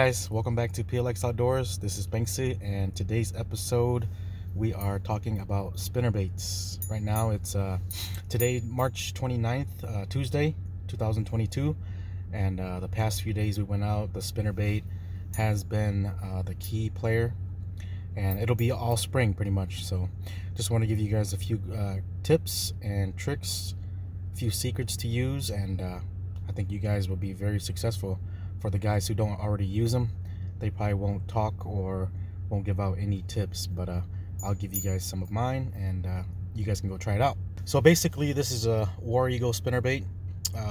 guys, welcome back to PLX Outdoors. This is Banksy, and today's episode we are talking about spinnerbaits. Right now it's today March 29th, Tuesday 2022, and the past few days we went out. The spinnerbait has been the key player, and it'll be all spring pretty much. So just want to give you guys a few tips and tricks, a few secrets to use, and I think you guys will be very successful. For the guys who don't already use them, they probably won't talk or won't give out any tips, but I'll give you guys some of mine, and you guys can go try it out. So basically this is a War Eagle spinnerbait,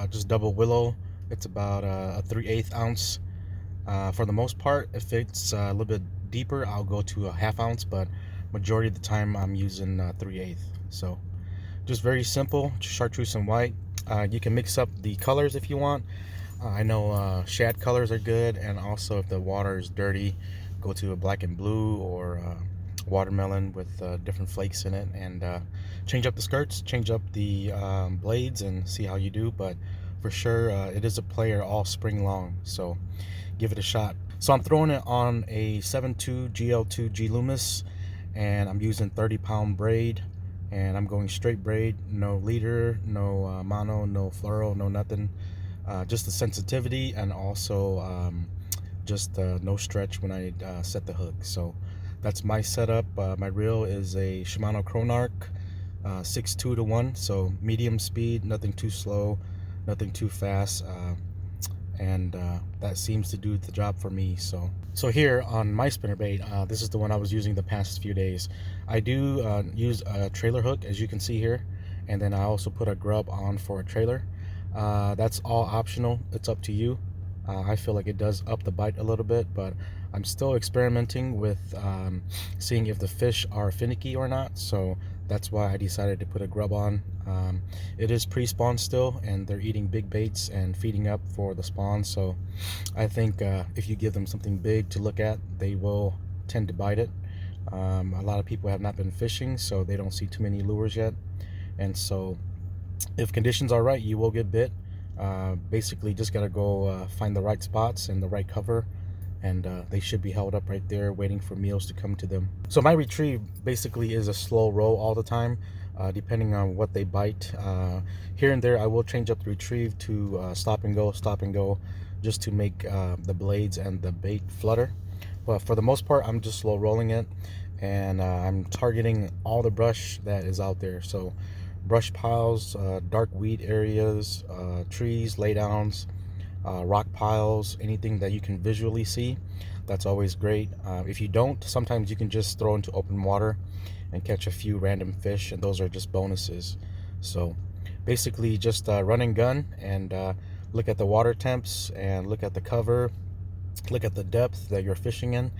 just double willow. It's about a 3/8 ounce. For the most part, if it's a little bit deeper, I'll go to a 1/2 ounce, but majority of the time I'm using 3/8. So just very simple, chartreuse and white. You can mix up the colors if you want. I know shad colors are good, and also if the water is dirty, go to a black and blue or watermelon with different flakes in it, and change up the skirts, change up the blades, and see how you do. But for sure, it is a player all spring long, so give it a shot. So I'm throwing it on a 7.2 GL2 G Loomis, and I'm using 30-pound braid, and I'm going straight braid, no leader, no mono, no fluoro, no nothing. Just the sensitivity, and also just no stretch when I set the hook. So that's my setup. My reel is a Shimano Chronarch 6.2-1, so medium speed, nothing too slow, nothing too fast, and that seems to do the job for me. So here on my spinnerbait, this is the one I was using the past few days. I do use a trailer hook, as you can see here, and then I also put a grub on for a trailer. That's all optional, it's up to you. I feel like it does up the bite a little bit, but I'm still experimenting with seeing if the fish are finicky or not, so that's why I decided to put a grub on. It is pre-spawn still, and they're eating big baits and feeding up for the spawn, so I think if you give them something big to look at, they will tend to bite it. A lot of people have not been fishing, so they don't see too many lures yet, and so if conditions are right, you will get bit. Basically just gotta go find the right spots and the right cover, and they should be held up right there waiting for meals to come to them. So my retrieve basically is a slow roll all the time, depending on what they bite. Here and there I will change up the retrieve to stop and go, just to make the blades and the bait flutter. But for the most part, I'm just slow rolling it, and I'm targeting all the brush that is out there. So brush piles, dark weed areas, trees, laydowns, rock piles, anything that you can visually see, that's always great. If you don't, sometimes you can just throw into open water and catch a few random fish, and those are just bonuses. So basically just run and gun, and look at the water temps, and look at the cover, look at the depth that you're fishing in,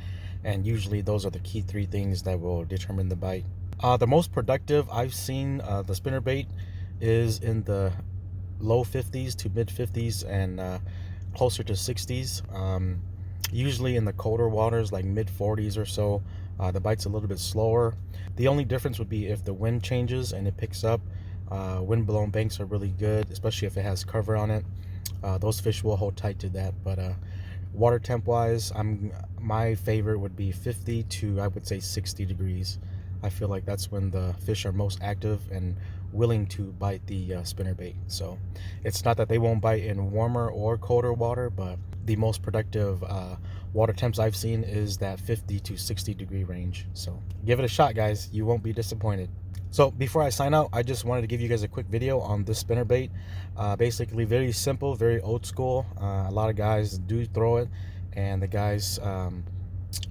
and usually those are the key three things that will determine the bite. The most productive I've seen the spinnerbait is in the low 50s to mid 50s, and closer to 60s. Usually in the colder waters, like mid 40s or so, the bite's a little bit slower. The only difference would be if the wind changes and it picks up. Wind blown banks are really good, especially if it has cover on it. Those fish will hold tight to that. But water temp wise, my favorite would be 50 to, I would say, 60 degrees. I feel like that's when the fish are most active and willing to bite the spinnerbait. So it's not that they won't bite in warmer or colder water, but the most productive water temps I've seen is that 50 to 60 degree range. So give it a shot, guys. You won't be disappointed. So before I sign out, I just wanted to give you guys a quick video on this spinnerbait. Basically very simple, very old school. A lot of guys do throw it, and the guys,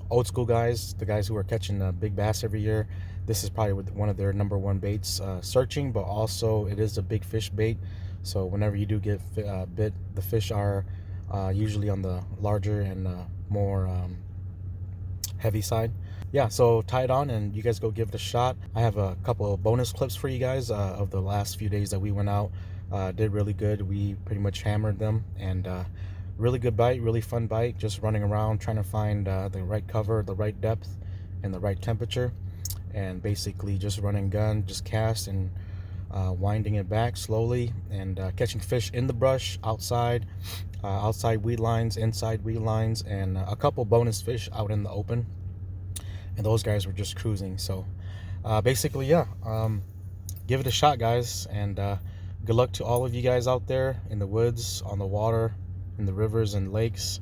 old school guys, the guys who are catching big bass every year, this is probably one of their #1 baits, searching, but also it is a big fish bait. So whenever you do get bit, the fish are usually on the larger and more heavy side. Yeah, so tie it on and you guys go give it a shot. I have a couple of bonus clips for you guys of the last few days that we went out. Did really good. We pretty much hammered them, and really good bite, really fun bite, just running around trying to find the right cover, the right depth, and the right temperature, and basically just run and gun, just cast and winding it back slowly and catching fish in the brush, outside weed lines, inside weed lines, and a couple bonus fish out in the open. And those guys were just cruising. So basically, yeah, give it a shot, guys, and good luck to all of you guys out there in the woods, on the water, in the rivers and lakes,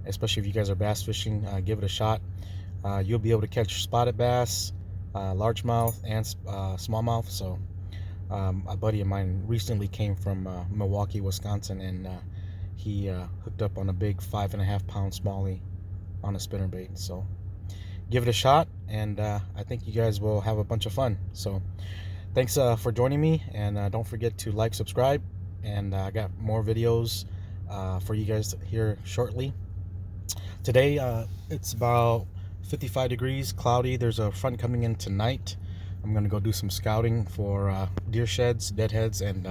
especially if you guys are bass fishing. Give it a shot. You'll be able to catch spotted bass, largemouth, and smallmouth. So a buddy of mine recently came from Milwaukee, Wisconsin, and he hooked up on a big 5.5-pound smallie on a spinnerbait. So give it a shot, and I think you guys will have a bunch of fun. So thanks for joining me, and don't forget to like, subscribe, and I got more videos for you guys here shortly. Today it's about 55 degrees, cloudy. There's a front coming in tonight. I'm gonna go do some scouting for deer sheds, deadheads, and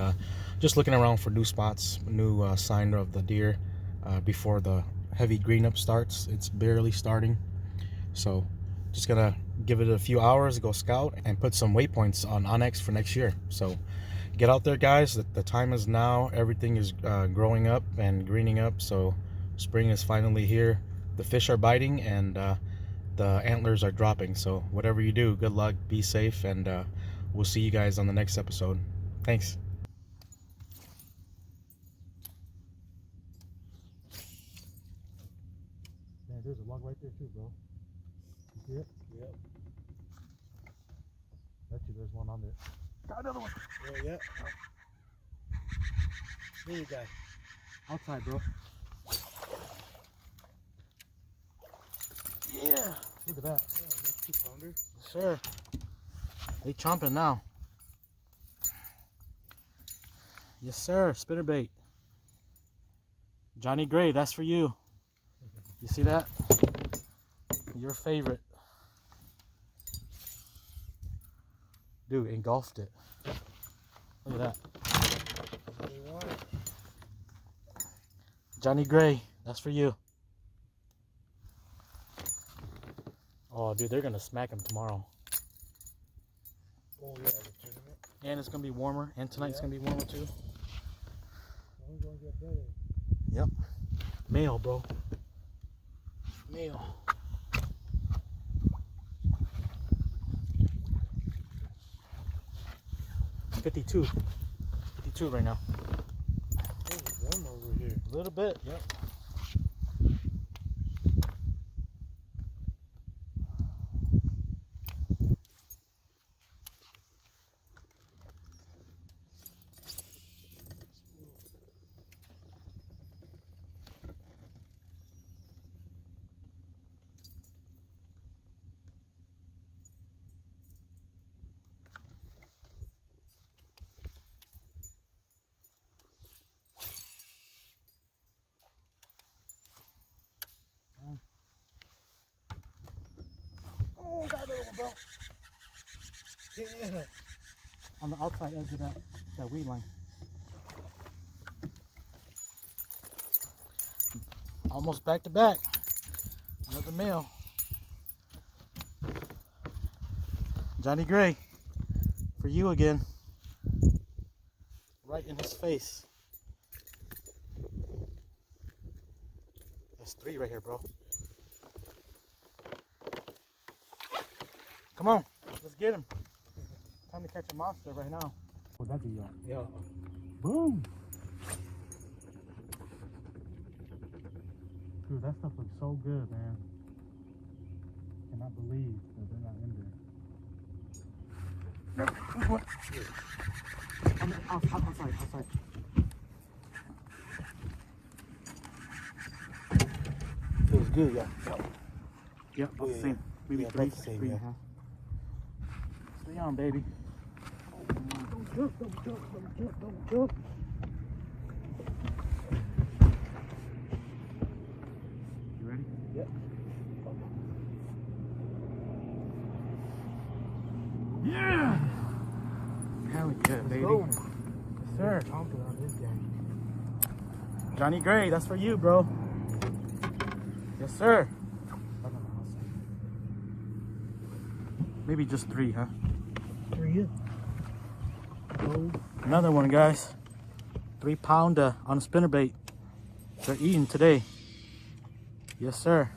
just looking around for new spots, new sign of the deer before the heavy green up starts. It's barely starting, so just gonna give it a few hours, go scout, and put some waypoints on Onyx for next year. So get out there, guys. The time is now. Everything is growing up and greening up, so spring is finally here. The fish are biting, and the antlers are dropping. So whatever you do, good luck, be safe, and we'll see you guys on the next episode. Thanks. Man, there's a log right there too, bro. You see it? Yep. Bet you there's one on there. Got another one. Yeah, yeah. Where you guy? Outside, bro. Yeah. Look at that. Yeah, that's 2-pounder. Sure. They chomping now. Yes, sir. Spinnerbait. Johnny Gray, that's for you. You see that? Your favorite. Dude, engulfed it. Look at that. Johnny Gray, that's for you. Oh, dude, they're gonna smack him tomorrow. Oh, yeah, the tournament. And it's gonna be warmer, and tonight's gonna be warmer too. Only gonna get better. Yep. Male, bro. Male. $52 right now. It's warm over here. A little bit, yep. Oh, got another one, bro. Yeah. On the outside edge of that weed line. Almost back to back. Another male. Johnny Gray, for you again. Right in his face. That's 3 right here, bro. Come on, let's get him. Time to catch a monster right now. Oh, that's a yacht. Yeah. Boom. Dude, that stuff looks so good, man. Cannot believe that they're not in there. Outside. Feels good, yeah. Yep, about the same. Maybe Yeah, 3. about the same, 3, yeah. huh? Stay on, baby. Don't jump. You ready? Yep. Yeah! Hell yeah, baby. Go. Yes, sir. Chomping on this guy. Johnny Gray, that's for you, bro. Yes, sir. Maybe just 3, huh? 3, yeah. Oh, Another one, guys. 3 pound on a spinnerbait. They're eating today. Yes, sir.